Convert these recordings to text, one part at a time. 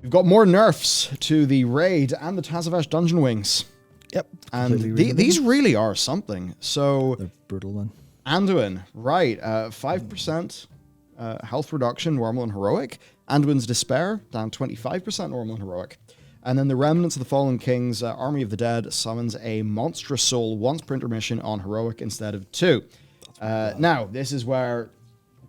We've got more nerfs to the raid and the Tazavesh dungeon wings. Yep. And these really are something. So the brutal one. Anduin, right. 5% health reduction, normal and heroic. Anduin's Despair, down 25% normal and heroic. And then the Remnants of the Fallen King's Army of the Dead summons a monstrous soul once per intermission on heroic instead of 2. Now, this is where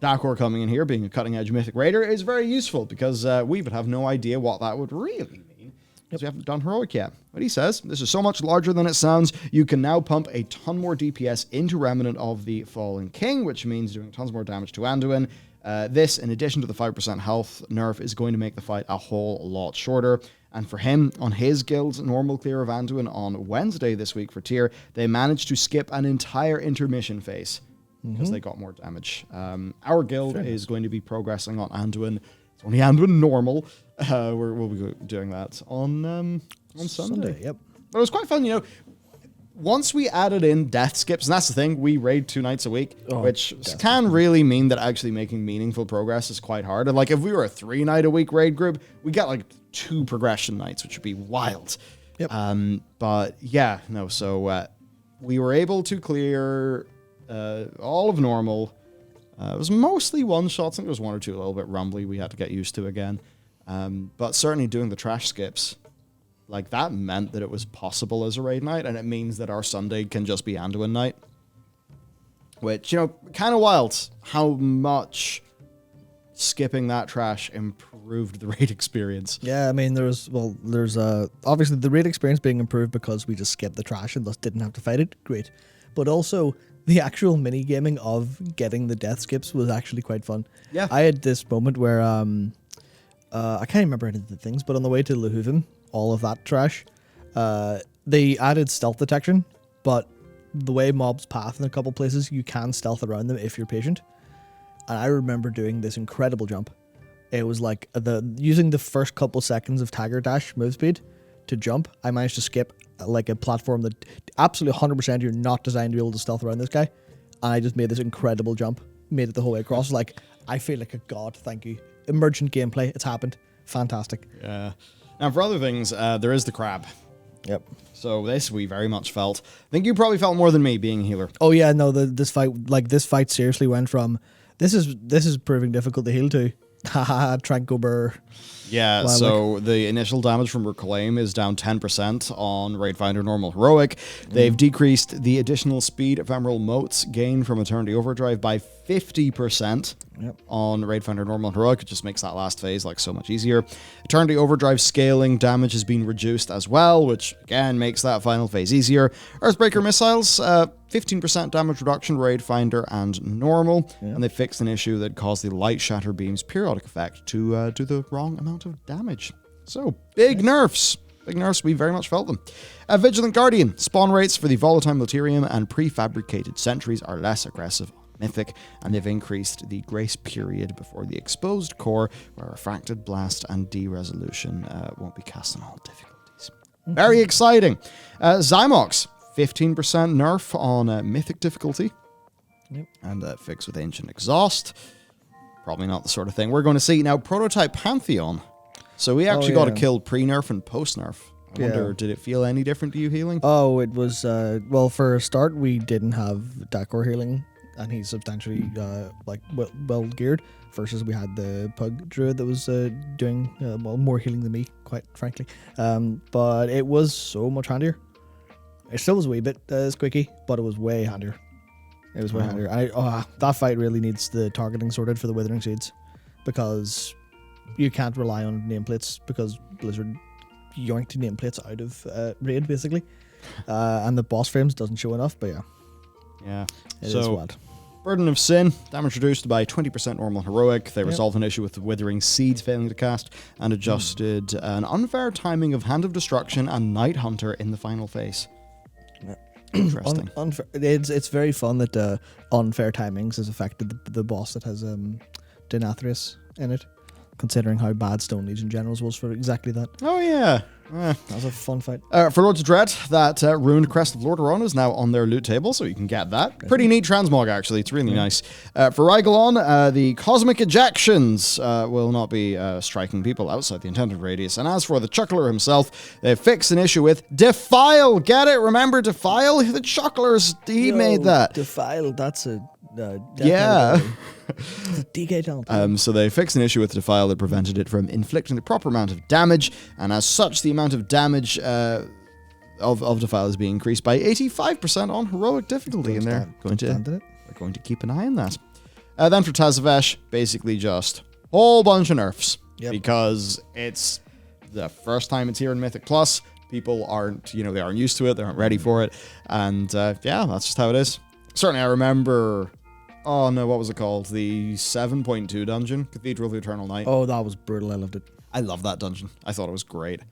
Dakor coming in here, being a cutting-edge mythic raider, is very useful because we would have no idea what that would really mean because we haven't done heroic yet. But he says, this is so much larger than it sounds, you can now pump a ton more DPS into Remnant of the Fallen King, which means doing tons more damage to Anduin. This, in addition to the 5% health nerf, is going to make the fight a whole lot shorter. And for him, on his guild's normal clear of Anduin on Wednesday this week for tier, they managed to skip an entire intermission phase because they got more damage. Our guild is going to be progressing on Anduin. It's only Anduin normal. We'll be doing that on Sunday. Yep. But it was quite fun, once we added in death skips, and that's the thing, we raid 2 nights a week, which can really mean that actually making meaningful progress is quite hard. And if we were a 3-night-a-week raid group, we got 2 progression nights, which would be wild. Yep. But yeah, no, so we were able to clear all of normal. It was mostly one-shots. I think there was 1 or 2 a little bit rumbly we had to get used to again. But certainly doing the trash skips, that meant that it was possible as a raid night, and it means that our Sunday can just be Anduin night. Which, kind of wild how much skipping that trash improved the raid experience. Yeah, I mean, there's obviously the raid experience being improved because we just skipped the trash and thus didn't have to fight it. Great. But also, the actual mini-gaming of getting the death skips was actually quite fun. Yeah. I had this moment where, I can't remember any of the things, but on the way to Lehuvim, all of that trash, they added stealth detection, but the way mobs path in a couple places, you can stealth around them if you're patient. And I remember doing this incredible jump. It was using the first couple seconds of Tiger Dash move speed to jump. I managed to skip a platform that absolutely 100% you're not designed to be able to stealth around this guy. And I just made this incredible jump, made it the whole way across. I feel like a god, thank you. Emergent gameplay, it's happened. Fantastic. Yeah. Now, for other things, there is the crab. Yep. So this we very much felt. I think you probably felt more than me being a healer. Oh yeah, no, this fight seriously went from this is proving difficult to heal to haha Trankober. Yeah, so the initial damage from Reclaim is down 10% on Raid Finder Normal Heroic. They've decreased the additional speed ephemeral motes gained from Eternity Overdrive by 50% on Raid Finder Normal Heroic. It just makes that last phase so much easier. Eternity Overdrive scaling damage has been reduced as well, which again makes that final phase easier. Earthbreaker missiles, 15% damage reduction, Raid Finder and Normal, and they fixed an issue that caused the Light Shatter Beam's periodic effect to do the wrong amount of damage. So, big nerfs. Big nerfs, we very much felt them. Vigilant Guardian. Spawn rates for the Volatile Materium and prefabricated sentries are less aggressive on Mythic, and they've increased the grace period before the exposed core, where Refracted Blast and De-Resolution won't be cast on all difficulties. Very exciting. Zymox. 15% nerf on Mythic difficulty. And fix with Ancient Exhaust. Probably not the sort of thing we're going to see. Now, Prototype Pantheon. So we actually got a kill pre-nerf and post-nerf. I wonder, did it feel any different to you healing? Oh, it was, well, for a start, we didn't have Dakor healing, and he's substantially, well geared, versus we had the Pug Druid that was doing, more healing than me, quite frankly. But it was so much handier. It still was a wee bit squeaky, but it was way handier. It was way handier. That fight really needs the targeting sorted for the Withering Seeds, because you can't rely on nameplates, because Blizzard yoinked nameplates out of raid, basically. And the boss frames doesn't show enough, but yeah. It is wild. Burden of Sin, damage reduced by 20% normal heroic. They resolved an issue with the Withering Seeds failing to cast, and adjusted an unfair timing of Hand of Destruction and Night Hunter in the final phase. Interesting. It's very fun that unfair timings has affected the boss that has Denathrius in it. considering how bad Stone Legion Generals was for exactly that. Oh, yeah. That was a fun fight. For Lords of Dread, that ruined Crest of Lordaeron is now on their loot table, so you can get that. Pretty neat transmog, actually. It's really nice. For Rygolon, the Cosmic Ejections will not be striking people outside the intended radius. And as for the Chuckler himself, they fixed an issue with Defile. Get it? Remember Defile? The Chucklers, he made that. Defile, that's a... Yeah. DK talent. So they fixed an issue with Defile that prevented it from inflicting the proper amount of damage, and as such, the amount of damage of Defile is being increased by 85% on heroic difficulty, and they're going to keep an eye on that. Then for Tazavesh, basically just a whole bunch of nerfs, because it's the first time it's here in Mythic Plus. People aren't, they aren't used to it, they aren't ready for it, and yeah, that's just how it is. Certainly, I remember. Oh no, what was it called? The 7.2 dungeon, Cathedral of the Eternal Night. Oh, that was brutal. I loved it. I love that dungeon. I thought it was great.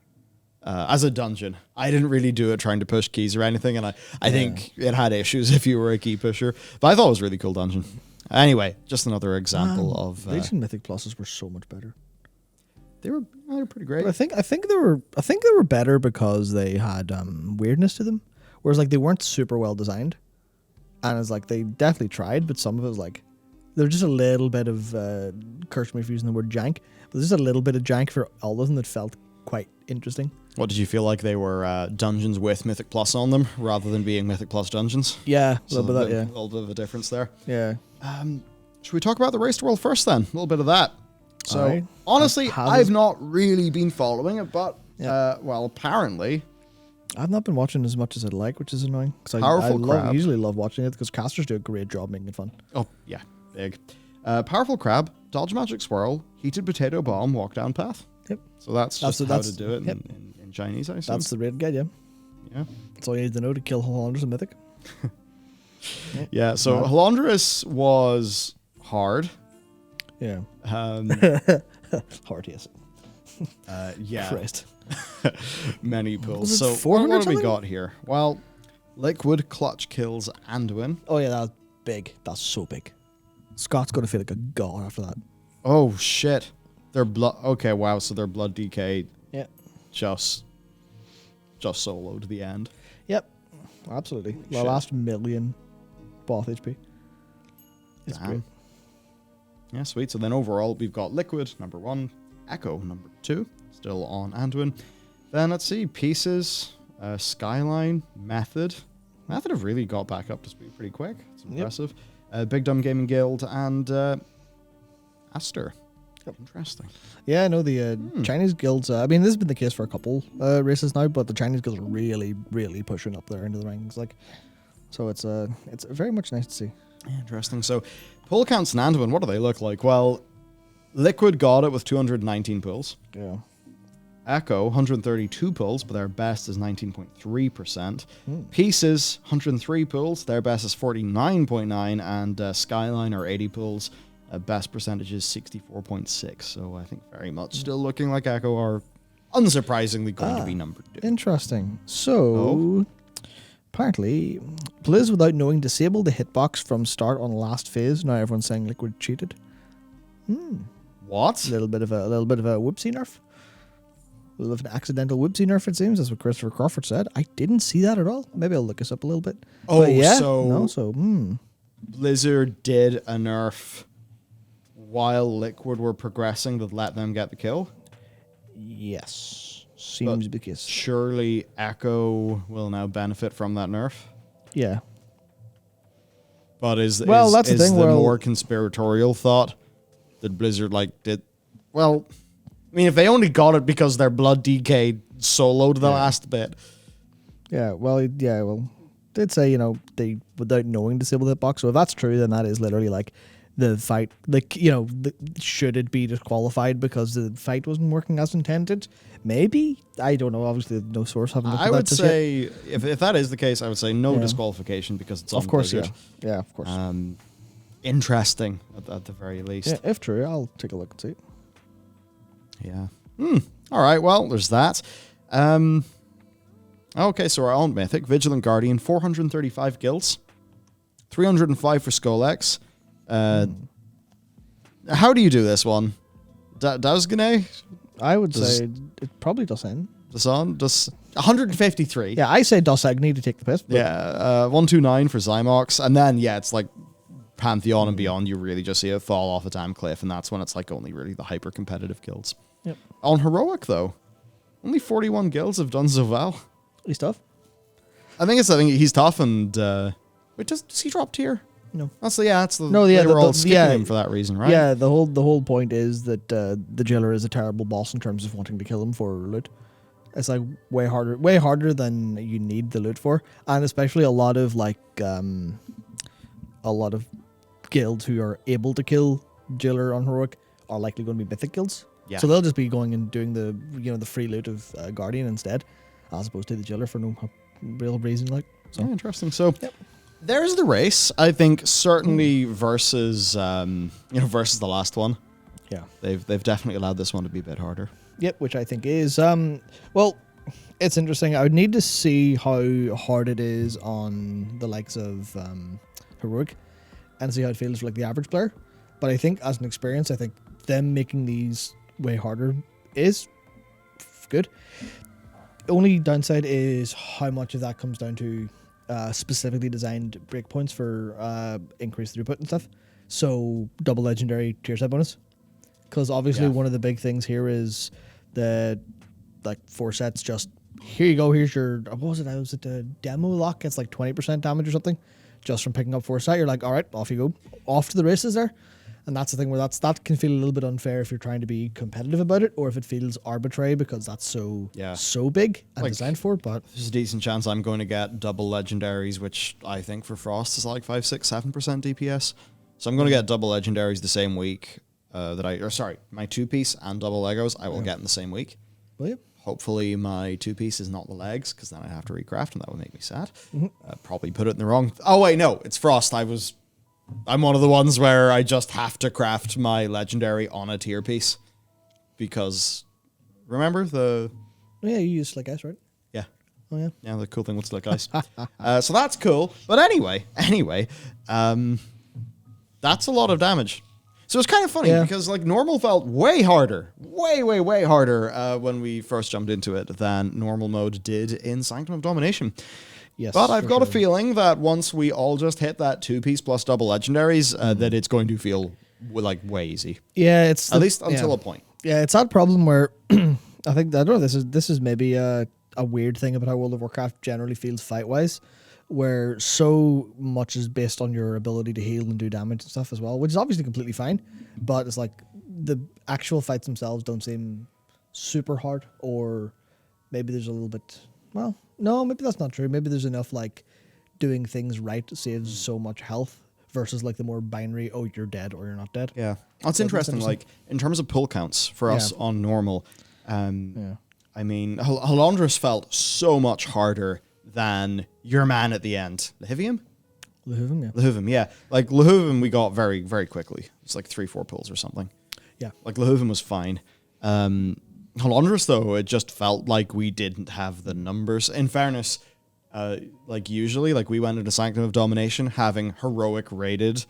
As a dungeon, I didn't really do it trying to push keys or anything, and I think it had issues if you were a key pusher. But I thought it was a really cool dungeon. Anyway, just another example of. Recent Mythic Pluses were so much better. They were pretty great. But I think they were better because they had weirdness to them, whereas like they weren't super well designed. And it's like they definitely tried, but some of it was like there's just a little bit of curse me for using the word jank, but there's just a little bit of jank for all of them that felt quite interesting. What did you feel like they were dungeons with Mythic Plus on them rather than being Mythic Plus dungeons? Yeah, a little bit of that. Yeah, a little bit of a difference there. Yeah. Should we talk about the Race to World first then? A little bit of that. So right. honestly, I've not really been following it, but well, apparently. I've not been watching as much as I'd like, which is annoying. Because I usually love watching it because casters do a great job making it fun. Oh, yeah. Big. Powerful Crab, Dodge Magic Swirl, Heated Potato Bomb, Walk Down Path. Yep. So that's how to do it in Chinese, I assume. That's the raid guide, yeah. Yeah. That's all you need to know to kill Halandras and Mythic. Yeah, so Halandras was hard. Yeah. Hard, yes. Yeah. Christ. Many pulls. So what have we got here? Well, Liquid Clutch kills Anduin. Oh yeah, that's big. That's so big. Scott's gonna feel like a god after that. Oh shit. Their blood. Okay, wow. So their blood DK. Yeah. Just soloed to the end. Yep. Absolutely. The last million both HP. It's great. Yeah, sweet. So then overall, we've got Liquid, number 1. Echo, number 2. Still on Anduin. Then let's see. Pieces, Skyline, Method. Method have really got back up to speed pretty quick. It's impressive. Big Dumb Gaming Guild and Aster. Yep. Interesting. Yeah, no, the Chinese guilds, I mean, this has been the case for a couple races now, but the Chinese guilds are really, really pushing up there into the rankings. Like, so it's very much nice to see. Interesting. So, pull counts in Anduin, what do they look like? Well, Liquid got it with 219 pulls. Yeah. Echo, 132 pulls, but their best is 19.3%. Pieces, 103 pulls, their best is 49.9%, and Skyline, or 80 pulls, best percentage is 64.6%. So I think very much still looking like Echo are unsurprisingly going to be number 2. Interesting. So, apparently, Blizz, without knowing, disabled the hitbox from start on last phase. Now everyone's saying Liquid cheated. What? A little bit of a whoopsie nerf. A little bit of an accidental whoopsie nerf, it seems. That's what Christopher Crawford said. I didn't see that at all. Maybe I'll look this up a little bit. Oh, but yeah. So Blizzard did a nerf while Liquid were progressing that let them get the kill? Yes. Seems to be the case. Surely Echo will now benefit from that nerf? Yeah. But is the more conspiratorial thought that Blizzard did? Well, I mean, if they only got it because their blood DK soloed the last bit. Yeah, well, they'd say, they, without knowing, disable the hitbox. So if that's true, then that is literally the fight, should it be disqualified because the fight wasn't working as intended? Maybe. I don't know. Obviously, no source haven't looked at that. I would say, if that is the case, I would say no disqualification because it's on Blizzard. Yeah, of course. Interesting, at the very least. Yeah, if true, I'll take a look and see. Yeah. All right, well, there's that. Okay, so our own Mythic, Vigilant Guardian, 435 guilds, 305 for Skolex. How do you do this one? Dausgane? I would say it probably doesn't. Does 153. Yeah, I say Dosagni to take the piss. Yeah, 129 for Zymox. And then, yeah, it's like Pantheon and beyond, you really just see it fall off a damn cliff, and that's when it's like only really the hyper-competitive guilds. Yep. On Heroic, though, only 41 guilds have done so well. He's tough. I think he's tough, and... wait, does he drop tier? No. That's the No, yeah, they were all skipping yeah, him for that reason, right? Yeah, the whole point is that the jailer is a terrible boss in terms of wanting to kill him for loot. It's like way harder than you need the loot for, and especially a lot of guilds who are able to kill jailer on heroic are likely going to be mythic guilds. Yeah. So they'll just be going and doing the the free loot of guardian instead, as opposed to the jailer for no real reason. Like, so Interesting. So. Yep. There's the race, I think, certainly versus versus the last one. Yeah. They've definitely allowed this one to be a bit harder. Yep, which I think is well, it's interesting. I would need to see how hard it is on the likes of heroic, and see how it feels for like the average player. But I think as an experience, I think them making these way harder is good. Only downside is how much of that comes down to specifically designed breakpoints for increased throughput and stuff. So double legendary tier set bonus. Because obviously one of the big things here is the 4 sets just, here you go, here's your, what was it? Was it the demo lock? It's like 20% damage or something just from picking up 4 set. You're like, all right, off you go. Off to the races there. And that's the thing where that can feel a little bit unfair if you're trying to be competitive about it, or if it feels arbitrary because that's so big and designed for. But there's a decent chance I'm going to get double legendaries, which I think for Frost is like 5, 6, 7% DPS. So I'm going to get double legendaries the same week my 2-piece and double Legos I will get in the same week. Will you? Hopefully my 2-piece is not the legs, because then I'd have to recraft and that would make me sad. Probably put it in the wrong. Oh wait, no, it's Frost. I'm one of the ones where I just have to craft my legendary on a tier piece, because remember the... Yeah, you use Slick Ice, right? Yeah. Oh, yeah. Yeah, the cool thing with Slick Ice. So that's cool. But anyway, that's a lot of damage. So it's kind of funny because like normal felt way harder, way harder when we first jumped into it than normal mode did in Sanctum of Domination. Yes, but I've got a feeling that once we all just hit that 2-piece plus double legendaries, that it's going to feel like way easy. Yeah, it's at least until a point. Yeah, it's that problem where I think I don't know. This is maybe a weird thing about how World of Warcraft generally feels fight wise, where so much is based on your ability to heal and do damage and stuff as well, which is obviously completely fine. But it's like the actual fights themselves don't seem super hard, or maybe there's a little bit. Well, no, maybe that's not true. Maybe there's enough like doing things right saves so much health versus like the more binary, oh, you're dead or you're not dead. Yeah. That's interesting. Like in terms of pull counts for us on normal, I mean, Halondrus felt so much harder than your man at the end. Lehivium? Lehivium, yeah. Like Lehivium we got very, very quickly. It's like 3-4 pulls or something. Yeah. Like Lehivium was fine. Halondrus, though, it just felt like we didn't have the numbers. In fairness, like usually, like we went into Sanctum of Domination having heroic rated,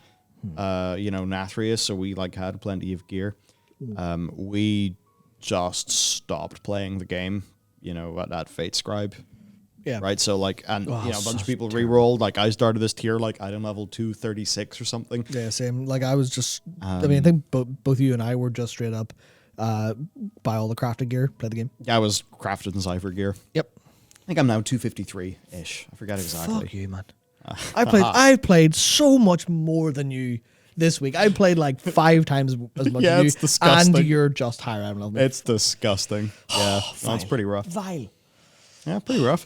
Nathrius, so we like had plenty of gear. We just stopped playing the game, at Fate Scribe. Yeah. Right. So like, and a bunch of people re-rolled. Like I started this tier like item level 236 or something. Yeah, same. Like I was just. I mean, I think both you and I were just straight up. Buy all the crafted gear, play the game. Yeah, I was crafted in Cypher gear. Yep. I think I'm now 253-ish. I forget exactly. Fuck you, man. I played so much more than you this week. I played like 5 times as much as you. It's disgusting. And you're just higher item level. It's disgusting. Yeah, that's pretty rough. Vile. Yeah, pretty rough.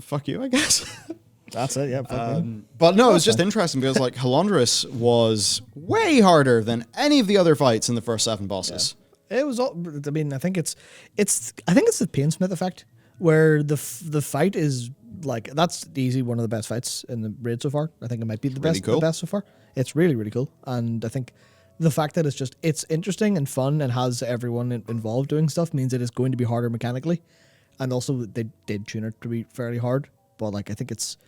Fuck you, I guess. That's it, yeah. But no, it was just interesting because like Halondrus was way harder than any of the other fights in the first 7 bosses. Yeah. It was all. I mean, I think it's the Painsmith effect where the fight is like that's easily one of the best fights in the raid so far. I think it might be the best so far. It's really, really cool, and I think the fact that it's interesting and fun and has everyone involved doing stuff means it is going to be harder mechanically, and also they did tune it to be fairly hard. But like I think it's.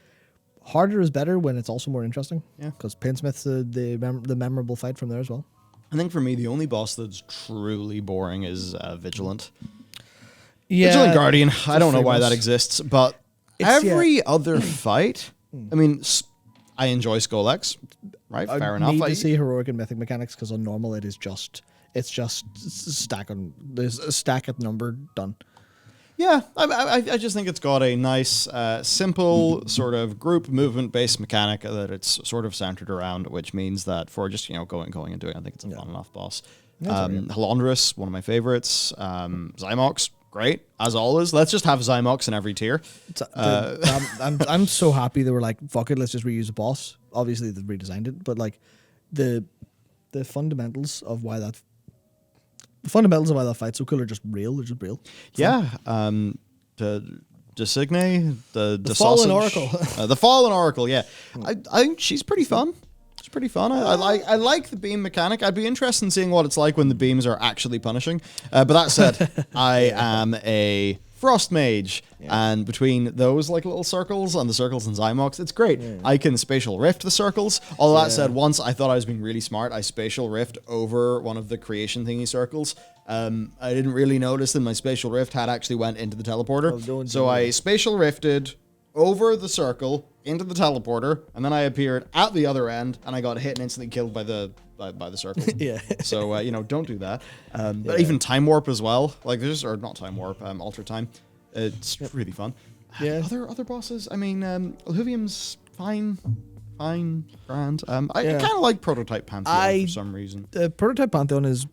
Harder is better when it's also more interesting. Yeah, because Painsmith's the memorable fight from there as well. I think for me, the only boss that's truly boring is Vigilant. Yeah, Vigilant Guardian. I don't know free why boss. that exists, but It's- every other fight, I mean, I enjoy Skull X, right? Fair I enough. need to see heroic and mythic mechanics because on normal it's just stack on. There's a stack at number done. Yeah, I just think it's got a nice, simple sort of group movement-based mechanic that it's sort of centered around, which means that for just, going and doing, I think it's a fun enough boss. Halondrus, one of my favorites. Zymox, great, as always. Let's just have Zymox in every tier. I'm so happy they were like, fuck it, let's just reuse a boss. Obviously they redesigned it, but like the fundamentals of why that fight's so cool are just real. They're just real. Yeah, the Designe, the Fallen sausage. Oracle. The Fallen Oracle. Yeah, I think she's pretty fun. It's pretty fun. I like the beam mechanic. I'd be interested in seeing what it's like when the beams are actually punishing. But that said, I am a Frost Mage, and between those like little circles and the circles in Zymox, it's great. I can spatial rift the circles. Although that said, once I thought I was being really smart, I spatial rift over one of the creation thingy circles. I didn't really notice that my spatial rift had actually went into the teleporter. So I spatial rifted over the circle into the teleporter, and then I appeared at the other end, and I got hit and instantly killed by the circle. Yeah. So don't do that. But even time warp as well. Like or not time warp, alter time. It's really fun. Yeah. Other bosses. I mean, Illuvium's fine, grand. I kind of like Prototype Pantheon for some reason. The Prototype Pantheon is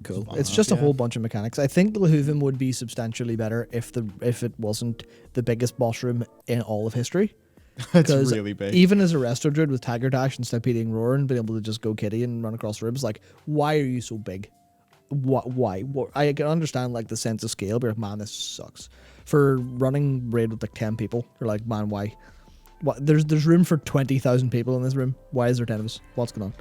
cool. It's just a whole bunch of mechanics. I think the Lehuvium would be substantially better if it wasn't the biggest boss room in all of history. It's really big. Even as a Resto Druid with Tiger Dash and Stampeding Roar and being able to just go kitty and run across rooms, like, why are you so big? Why? I can understand like the sense of scale, but man, this sucks. For running raid with like 10 people, you're like, man, why? What? There's room for 20,000 people in this room. Why is there 10 of us? What's going on?